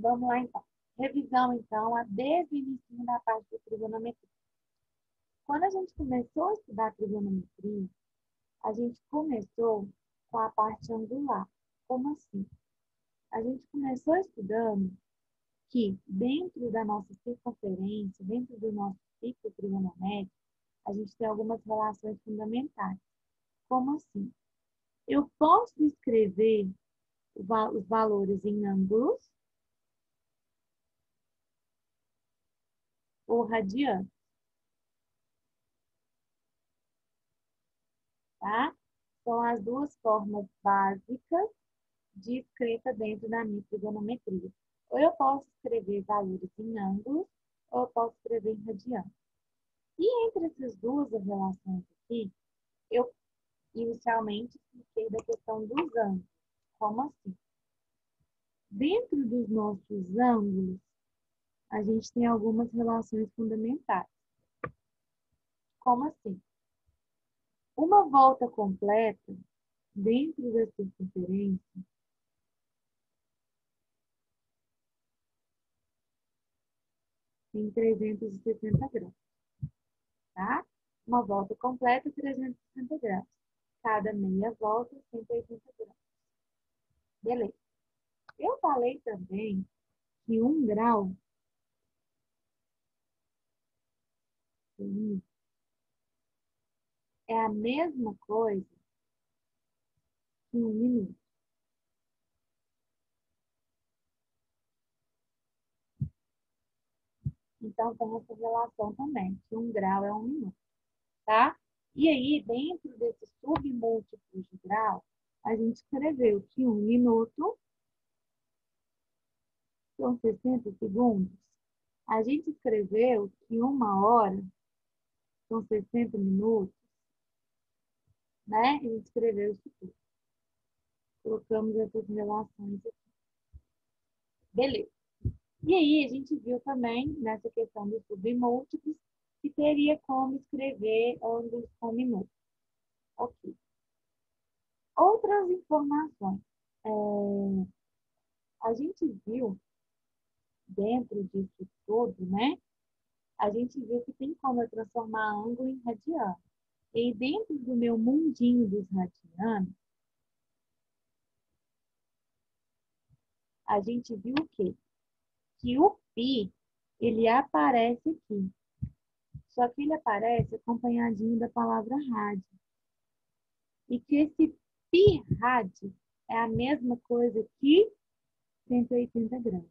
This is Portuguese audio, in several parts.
Vamos lá, então. Revisão, então, desde o início da parte de trigonometria. Quando a gente começou a estudar trigonometria, a gente começou com a parte angular. Como assim? A gente começou estudando que dentro da nossa circunferência, dentro do nosso ciclo trigonométrico, a gente tem algumas relações fundamentais. Como assim? Eu posso escrever os valores em ângulos ou radianos, tá? São as duas formas básicas de escrita dentro da minha trigonometria. Ou eu posso escrever valores em ângulos, ou eu posso escrever em radianos. E entre essas duas relações aqui, eu inicialmente expliquei da questão dos ângulos. Como assim? Dentro dos nossos ângulos, a gente tem algumas relações fundamentais. Como assim? Uma volta completa dentro da circunferência tem 360 graus, tá? Uma volta completa, 360 graus. Cada meia volta, 180 graus. Beleza. Eu falei também que 1 grau é a mesma coisa que 1 minuto. Então, tem essa relação também, que 1 grau é 1 minuto, tá? E aí, dentro desses submúltiplos de grau, a gente escreveu que 1 minuto são 60 segundos. A gente escreveu que 1 hora são 60 minutos, né? A gente escreveu isso tudo. Colocamos essas relações aqui. Beleza. E aí, a gente viu também, nessa questão dos submúltiplos, que teria como escrever ângulos com minutos. Ok. Outras informações. A gente viu, dentro disso tudo, né? A gente viu que tem como eu transformar ângulo em radiano. E dentro do meu mundinho dos radianos, a gente viu o quê? Que o π, ele aparece aqui. Só que ele aparece acompanhadinho da palavra rádio. E que esse π rádio é a mesma coisa que 180 graus.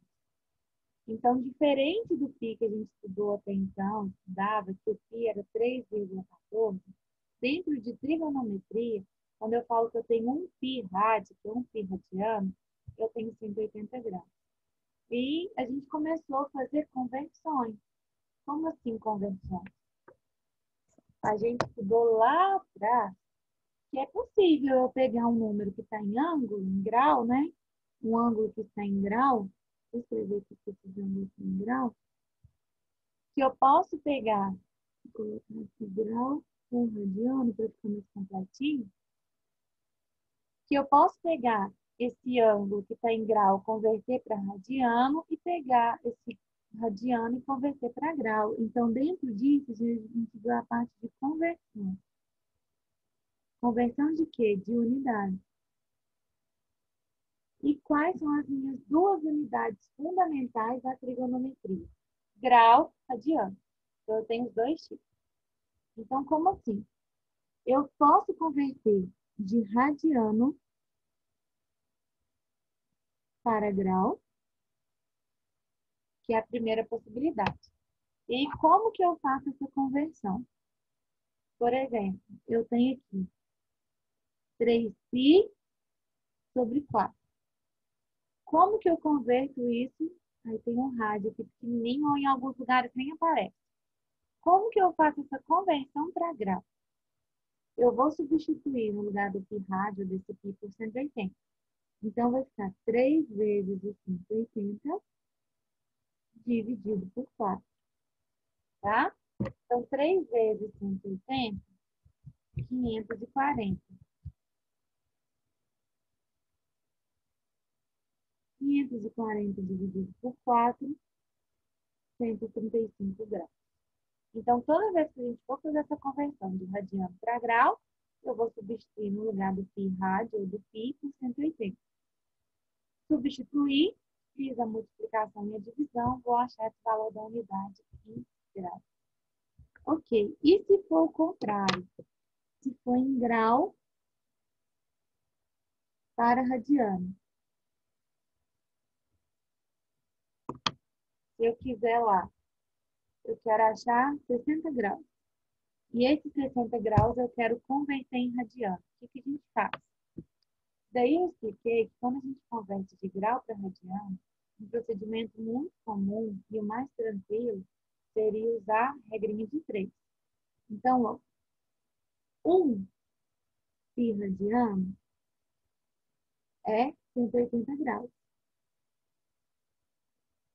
Então, diferente do π que a gente estudou até então, estudava que o π era 3,14, dentro de trigonometria, quando eu falo que eu tenho um π rádio, que é um π radiano, eu tenho 180 graus. E a gente começou a fazer conversões. Como assim conversões? A gente estudou lá atrás que é possível eu pegar um número que está em ângulo, em grau, né? Um ângulo que está em grau, vou escrever aqui que esse ângulo está em grau, que eu posso pegar, vou colocar aqui grau com radiano para ficar mais completinho, que eu posso pegar esse ângulo que está em grau, converter para radiano e pegar esse radiano e converter para grau. Então, dentro disso, a gente viu a parte de conversão. Conversão de quê? De unidade. E quais são as minhas duas unidades fundamentais da trigonometria? Grau, radiano. Então, eu tenho os dois tipos. Então, como assim? Eu posso converter de radiano para grau, que é a primeira possibilidade. E como que eu faço essa conversão? Por exemplo, eu tenho aqui 3π sobre 4. Como que eu converto isso? Aí tem um rádio aqui pequenininho ou em alguns lugares nem aparece. Como que eu faço essa conversão para grau? Eu vou substituir no lugar do π rádio desse π por 180. Então, vai ficar 3 vezes o 180 dividido por 4. Tá? Então, 3 vezes 180, 540. 540 dividido por 4, 135 graus. Então, toda vez que a gente for fazer essa conversão de radiano para grau, eu vou substituir no lugar do π rádio ou do π por 180. Substituir, fiz a multiplicação e a divisão, vou achar esse valor da unidade em grau. Ok, e se for o contrário? Se for em grau para radiano. Se eu quiser lá, eu quero achar 60 graus. E esses 60 graus eu quero converter em radiano. O que a gente faz? Daí eu expliquei que quando a gente converte de grau para radiano, um procedimento muito comum e o mais tranquilo seria usar a regrinha de 3. Então, ó, 1 π radiano é 180 graus.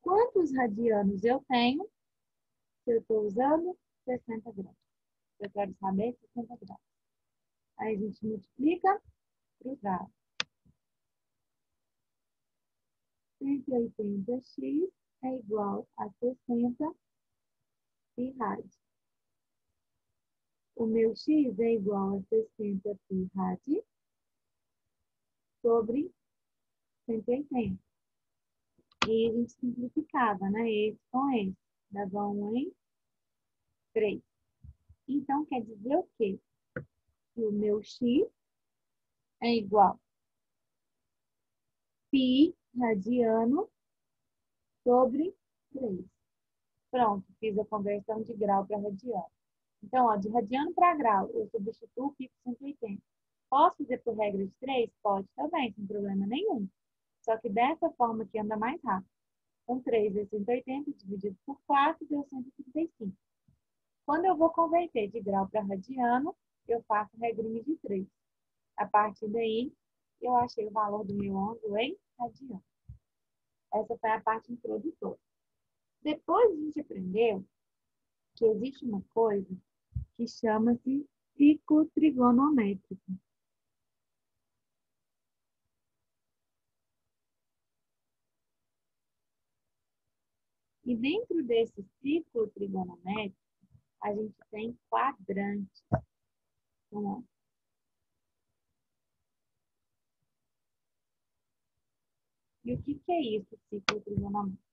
Quantos radianos eu tenho se eu estou usando 60 graus? Eu quero saber 60 graus. Aí a gente multiplica, cruzado. 180x é igual a 60 π rádio. O meu x é igual a 60 π rádio sobre 180. E a gente simplificava, né? Esse com esse. Dava 1 em 3. Então, quer dizer o quê? Que o meu x é igual a π radiano sobre 3. Pronto, fiz a conversão de grau para radiano. Então, ó, de radiano para grau, eu substituo o π por 180. Posso fazer por regra de 3? Pode também, sem problema nenhum. Só que dessa forma aqui anda mais rápido. Então, 3 vezes 180 dividido por 4 deu 135. Quando eu vou converter de grau para radiano, eu faço regrinha de 3. A partir daí, eu achei o valor do meu ângulo em radiano. Essa foi a parte introdutória. Depois a gente aprendeu que existe uma coisa que chama-se ciclo trigonométrico. E dentro desse ciclo trigonométrico, a gente tem quadrantes. Então, e o que é isso, ciclo trigonométrico?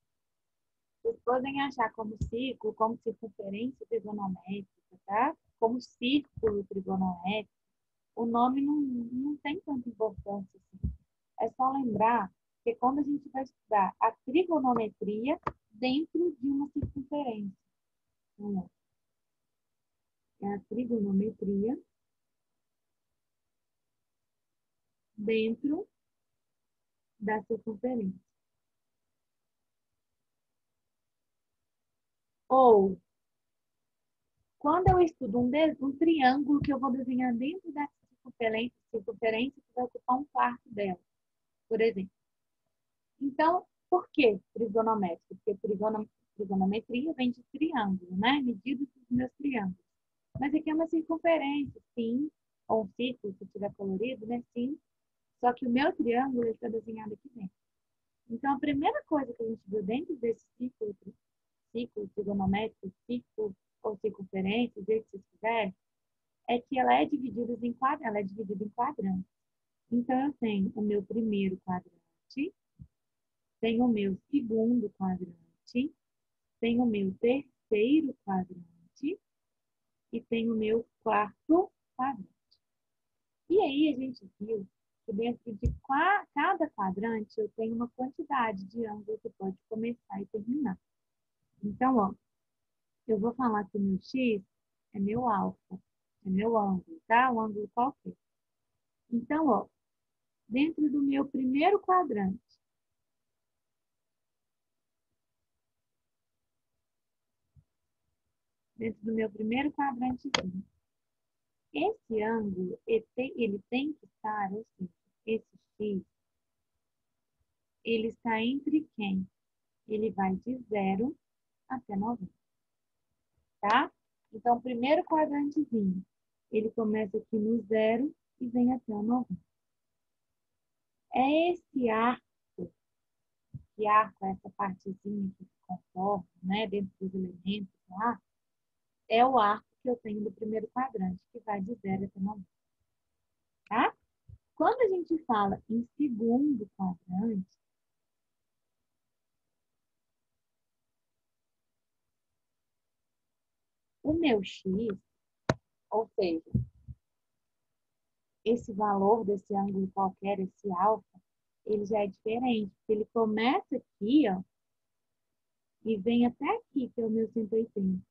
Vocês podem achar como ciclo, como circunferência trigonométrica, tá? Como círculo trigonométrico. O nome não tem tanta importância assim. É só lembrar que quando a gente vai estudar a trigonometria dentro de uma circunferência. Então, é a trigonometria dentro da circunferência. Ou, quando eu estudo um triângulo que eu vou desenhar dentro da circunferência que vai ocupar um quarto dela, por exemplo. Então, por que trigonométrico? Porque trigonometria vem de triângulo, né? Medidas dos meus triângulos. Mas aqui é uma circunferência, sim, ou um círculo, se tiver colorido, né? Sim. Só que o meu triângulo está desenhado aqui dentro. Então, a primeira coisa que a gente viu dentro desse ciclo trigonométrico, círculo ou circunferência, do jeito que vocês quiserem, é que ela é dividida em quadrantes. Então, eu tenho o meu primeiro quadrante, tenho o meu segundo quadrante, tenho o meu terceiro quadrante e tenho o meu quarto quadrante. E aí, a gente viu que dentro de cada quadrante eu tenho uma quantidade de ângulo que pode começar e terminar. Então, ó, eu vou falar que o meu x é meu alfa, é meu ângulo, tá? Um ângulo qualquer. Então, ó, dentro do meu primeiro quadrante, esse ângulo, ele tem que estar, ou seja, esse x, ele está entre quem? Ele vai de 0 até 90, tá? Então, o primeiro quadrantezinho, ele começa aqui no 0 e vem até o 90. É esse arco que arco é essa partezinha que se conforma, né, dentro dos elementos lá, é o arco que eu tenho do primeiro quadrante, que vai de 0 até 90, tá? Quando a gente fala em segundo quadrante, o meu x, ou seja, esse valor desse ângulo qualquer, esse alfa, ele já é diferente, porque ele começa aqui, ó, e vem até aqui, que é o meu 180.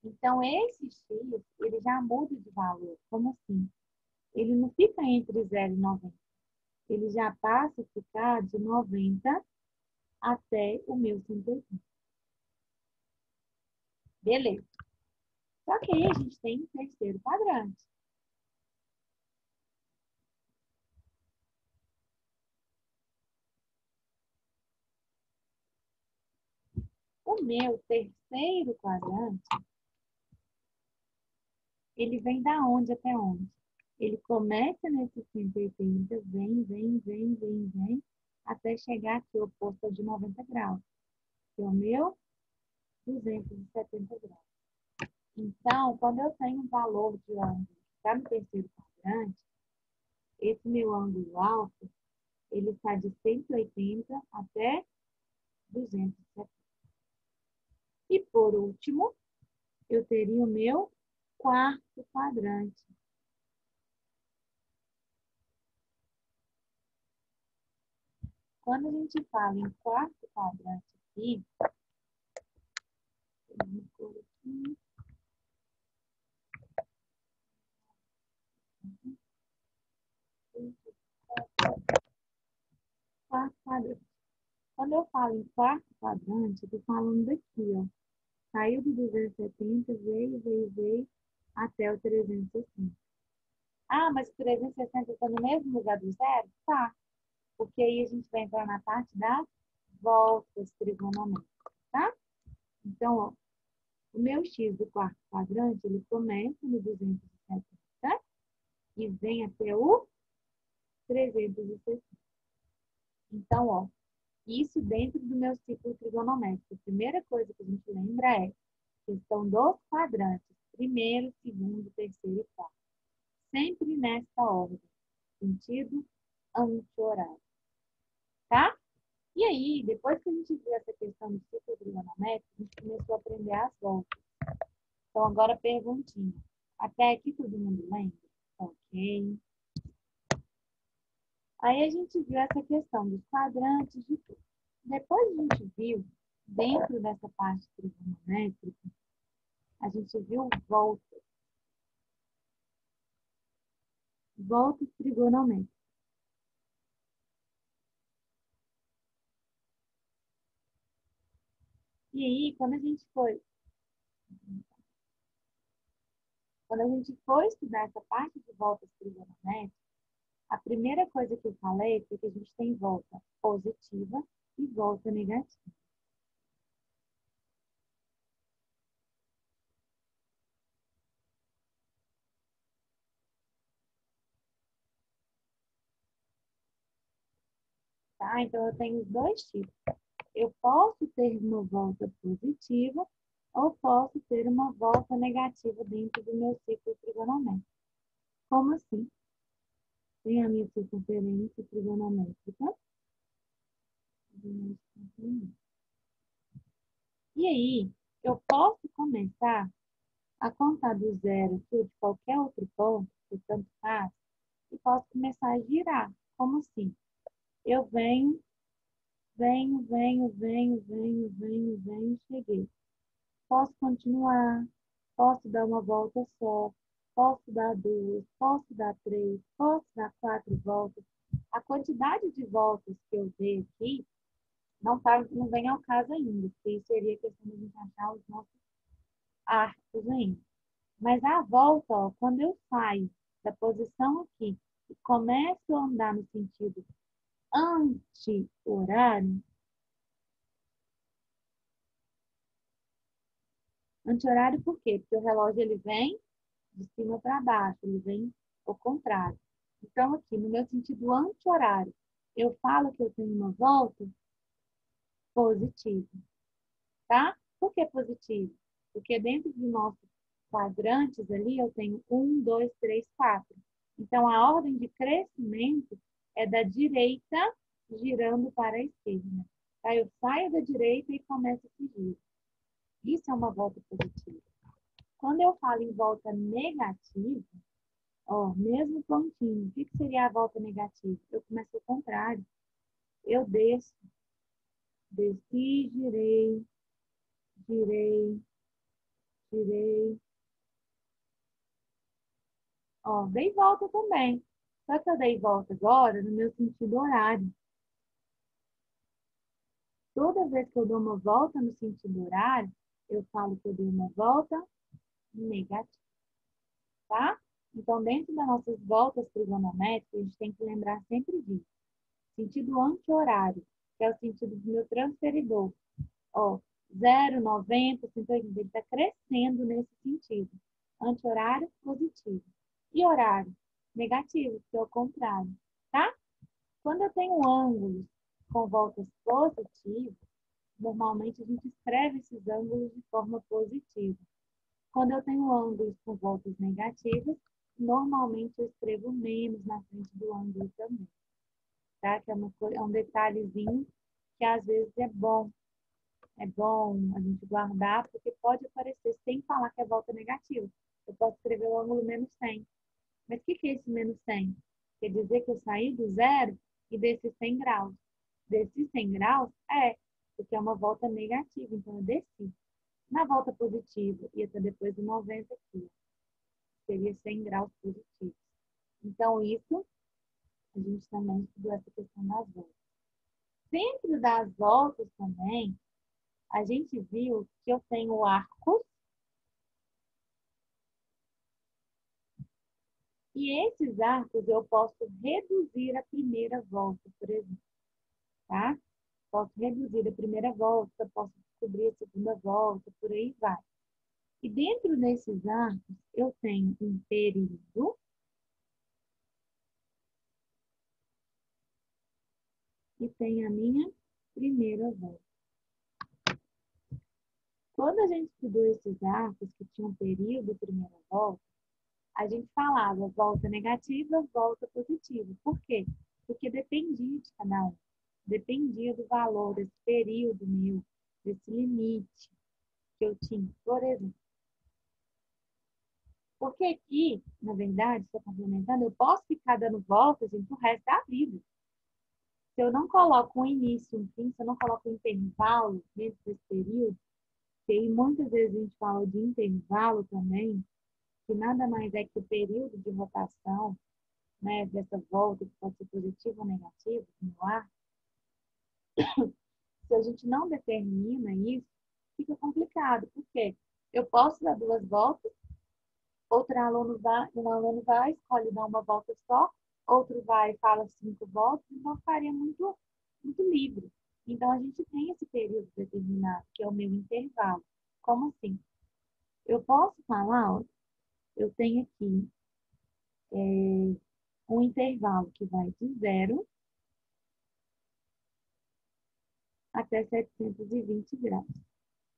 Então, esse x, ele já muda de valor. Como assim? Ele não fica entre 0 e 90. Ele já passa a ficar de 90 até o meu 180. Beleza. Só que aí a gente tem um terceiro quadrante. O meu terceiro quadrante, ele vem da onde até onde? Ele começa nesse 180, vem, até chegar aqui oposto ao de 90 graus, que é o meu 270 graus. Então, quando eu tenho um valor de ângulo que está no terceiro quadrante, esse meu ângulo alto, ele está de 180 até 270. E por último, eu teria o meu quarto quadrante. Quando a gente fala em quarto quadrante aqui, quarto quadrante. Quando eu falo em quarto quadrante, eu estou falando daqui, ó. Saiu do 270, veio até o 360. Ah, mas o 360 está no mesmo lugar do zero? Tá. Porque aí a gente vai entrar na parte das voltas trigonométricas, tá? Então, ó, o meu x do quarto quadrante, ele começa no 270 e vem até o 360. Então, ó, isso dentro do meu ciclo trigonométrico. A primeira coisa que a gente lembra é questão dos quadrantes, primeiro, segundo, terceiro e quarto. Sempre nesta ordem, sentido anti-horário, tá? E aí, depois que a gente viu essa questão do ciclo trigonométrico, a gente começou a aprender as voltas. Então, agora perguntinha. Até aqui todo mundo lembra? Ok. Aí a gente viu essa questão dos quadrantes de tudo. Depois a gente viu, dentro dessa parte trigonométrica, a gente viu voltas. Voltas trigonométricas. E aí, quando a gente foi estudar essa parte de voltas trigonométricas, a primeira coisa que eu falei foi que a gente tem volta positiva e volta negativa. Tá? Então, eu tenho os dois tipos. Eu posso ter uma volta positiva ou posso ter uma volta negativa dentro do meu ciclo trigonométrico. Como assim? Tem a minha circunferência trigonométrica. E aí, eu posso começar a contar do zero aqui, de qualquer outro ponto, que tanto faz, e posso começar a girar. Como assim? Eu venho, cheguei. Posso continuar, posso dar uma volta só, posso dar duas, posso dar três, posso dar quatro voltas. A quantidade de voltas que eu dei aqui não vem ao caso ainda, porque isso seria questão de a gente achar os nossos arcos ainda. Mas a volta, ó, quando eu saio da posição aqui e começo a andar no sentido anti-horário, anti-horário por quê? Porque o relógio ele vem de cima para baixo, ele vem ao contrário. Então, aqui, no meu sentido anti-horário, eu falo que eu tenho uma volta, positivo, tá? Por que positivo? Porque dentro dos nossos quadrantes ali, eu tenho 1, 2, 3, 4. Então, a ordem de crescimento é da direita girando para a esquerda. Aí eu saio da direita e começo a seguir. Isso é uma volta positiva. Quando eu falo em volta negativa, ó, mesmo pontinho, o que seria a volta negativa? Eu começo ao contrário. Eu desço, desci, girei, girei, girei. Ó, dei volta também. Só que eu dei volta agora no meu sentido horário. Toda vez que eu dou uma volta no sentido horário, eu falo que eu dei uma volta negativa, tá? Então, dentro das nossas voltas trigonométricas, a gente tem que lembrar sempre disso. Sentido anti-horário, que é o sentido do meu transferidor. Ó, 0, 90, 180, ele está crescendo nesse sentido. Anti-horário, positivo. E horário? Negativo, que é o contrário, tá? Quando eu tenho ângulos com voltas positivas, normalmente a gente escreve esses ângulos de forma positiva. Quando eu tenho ângulos com voltas negativas, normalmente eu escrevo menos na frente do ângulo também, tá? Que é um detalhezinho que às vezes é bom a gente guardar, porque pode aparecer sem falar que é volta negativa. Eu posso escrever o ângulo menos 100. Mas o que é esse menos 100? Quer dizer que eu saí do zero e desci 100 graus. Desci 100 graus? Porque é uma volta negativa, então eu desci. Na volta positiva, ia estar depois do 90 aqui. Seria 100 graus positivos. Então, isso, a gente também estudou essa questão das voltas. Dentro das voltas também, a gente viu que eu tenho arcos. E esses arcos eu posso reduzir a primeira volta, por exemplo, tá? Posso reduzir a primeira volta, posso descobrir a segunda volta, por aí vai. E dentro desses arcos, eu tenho um período e tenho a minha primeira volta. Quando a gente estudou esses arcos que tinham período e primeira volta, a gente falava volta negativa, volta positiva. Por quê? Porque dependia de cada um. Dependia do valor desse período meu, desse limite que eu tinha. Por exemplo, porque aqui, na verdade, estou complementando, eu posso ficar dando voltas o resto da vida. Se eu não coloco um início, um fim, se eu não coloco um intervalo dentro desse período, que aí muitas vezes a gente fala de intervalo também, que nada mais é que o período de rotação, né, dessa volta, que pode ser positivo ou negativo, no ar, se a gente não determina isso, fica complicado. Por quê? Eu posso dar 2 voltas, um aluno vai, escolhe dar uma volta só, outro vai e fala 5 voltas, então ficaria muito livre. Então, a gente tem esse período determinado, que é o meu intervalo. Como assim? Eu posso falar, ó, eu tenho aqui um intervalo que vai de 0 até 720 graus,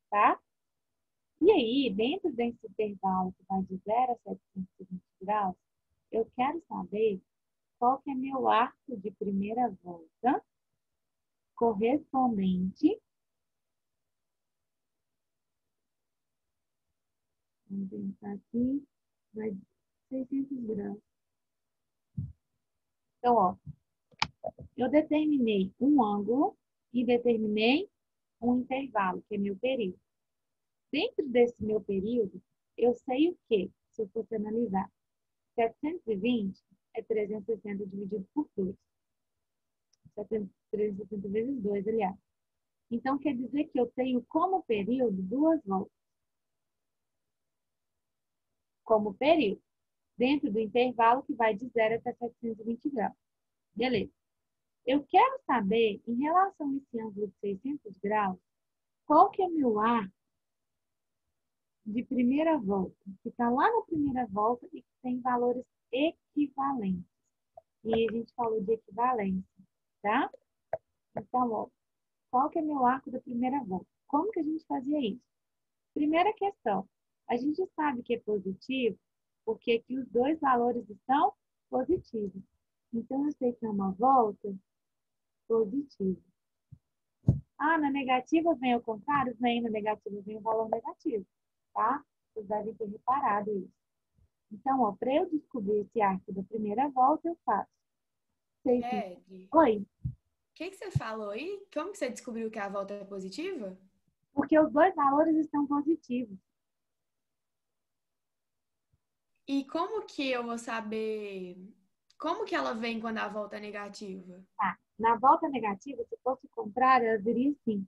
tá? E aí, dentro desse intervalo que vai de 0 a 720 graus, eu quero saber qual que é meu arco de primeira volta correspondente. Vamos pensar aqui, vai de 600 graus. Então, ó, eu determinei um ângulo e determinei um intervalo, que é meu período. Dentro desse meu período, eu sei o quê? Se eu fosse analisar, 720 é 360 dividido por 2. 360 vezes 2, aliás. Então, quer dizer que eu tenho como período 2 voltas. Como período. Dentro do intervalo que vai de 0 até 720 graus. Beleza. Eu quero saber, em relação a esse ângulo de 600 graus, qual que é meu arco de primeira volta, que está lá na primeira volta e que tem valores equivalentes. E a gente falou de equivalência, tá? Então, ó, qual que é meu arco da primeira volta. Como que a gente fazia isso? Primeira questão, a gente sabe que é positivo porque aqui os dois valores estão positivos. Então, eu sei que é uma volta positiva. Ah, na negativa vem ao contrário? Vem, na negativa vem o valor negativo, tá? Vocês devem ter reparado isso. Então, ó, para eu descobrir esse arco da primeira volta, eu faço 600. Ed, Oi, o que que você falou aí? Como que você descobriu que a volta é positiva? porque os dois valores estão positivos. E como que eu vou saber como que ela vem quando a volta é negativa? Tá. Na volta negativa, se fosse o contrário, ela viria assim,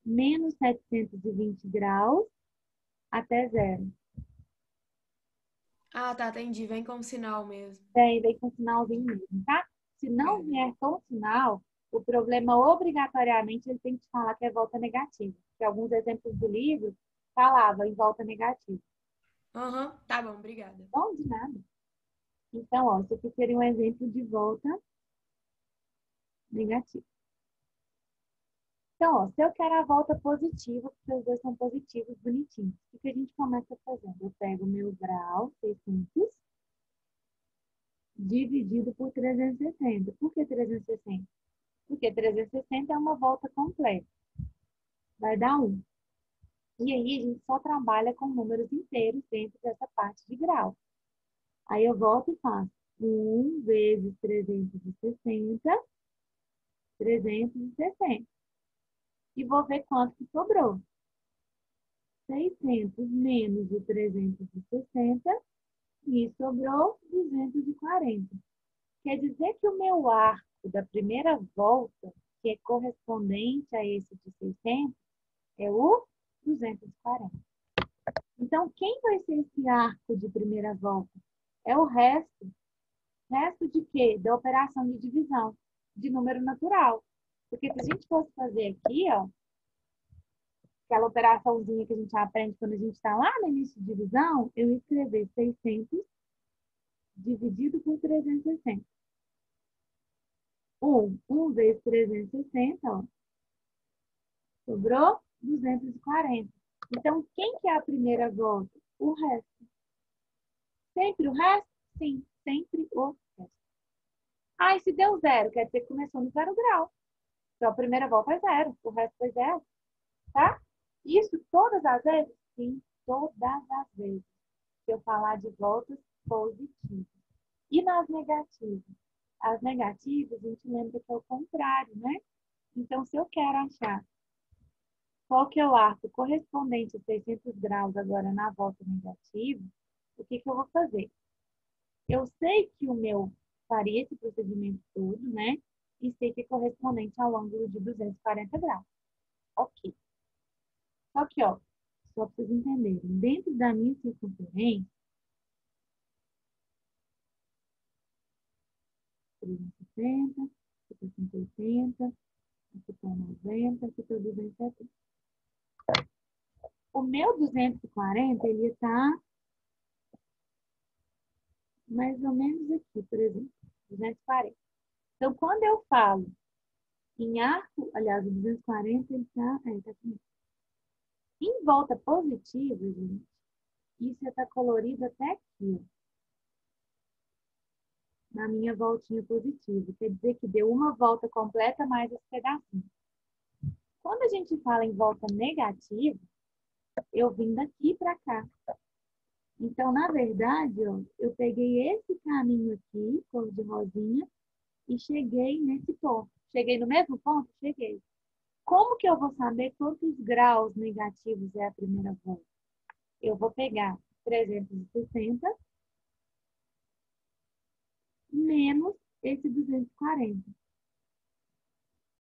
menos 720 graus até zero. Ah, tá, entendi. Vem com sinal mesmo. Vem com sinalzinho mesmo, tá? Se não É. vier com sinal, o problema obrigatoriamente ele tem que te falar que é volta negativa. Que alguns exemplos do livro falavam em volta negativa. Aham, tá bom, obrigada. Não, de nada. Então, ó, isso aqui seria um exemplo de volta negativa. Então, ó, se eu quero a volta positiva, porque os dois são positivos, bonitinhos, o que a gente começa fazendo? Eu pego o meu grau, 600, dividido por 360. Por que 360? Porque 360 é uma volta completa. Vai dar 1. E aí, a gente só trabalha com números inteiros dentro dessa parte de grau. Aí eu volto e faço 1 vezes 360, 360. E vou ver quanto que sobrou. 600 menos o 360 e sobrou 240. Quer dizer que o meu arco da primeira volta, que é correspondente a esse de 600, é o 240. Então, quem vai ser esse arco de primeira volta? É o resto. Resto de quê? Da operação de divisão, de número natural. Porque se a gente fosse fazer aqui, ó, aquela operaçãozinha que a gente aprende quando a gente está lá no início de divisão, eu ia escrever 600 dividido por 360. 1 vezes 360, ó, sobrou 240. Então, quem que é a primeira volta? O resto. Sempre o resto? Sim, sempre o resto. Ah, e se deu zero, quer dizer que começou no 0 grau. Então, a primeira volta é zero, o resto foi zero, tá? Isso todas as vezes? Sim, todas as vezes. Se eu falar de voltas positivas. E nas negativas? As negativas, a gente lembra que é o contrário, né? Então, se eu quero achar qual que é o arco correspondente a 600 graus agora na volta negativa, o que que eu vou fazer? Eu sei que o meu faria esse procedimento todo, né? E sei que é correspondente ao ângulo de 240 graus. Ok. Só que, ó, só para vocês entenderem, dentro da minha circunferência, 360, aqui está 180, aqui está 90, aqui está 270. O meu 240, ele está mais ou menos aqui, por exemplo, 240. Então, quando eu falo em arco, aliás, o 240, ele está aqui. Em volta positiva, gente, isso está colorido até aqui, ó, na minha voltinha positiva. Quer dizer que deu uma volta completa mais esse pedacinho. Quando a gente fala em volta negativa, eu vim daqui para cá. Então, na verdade, ó, eu peguei esse caminho aqui, cor de rosinha, e cheguei nesse ponto. Cheguei no mesmo ponto? Cheguei. Como que eu vou saber quantos graus negativos é a primeira volta? Eu vou pegar 360 menos esse 240.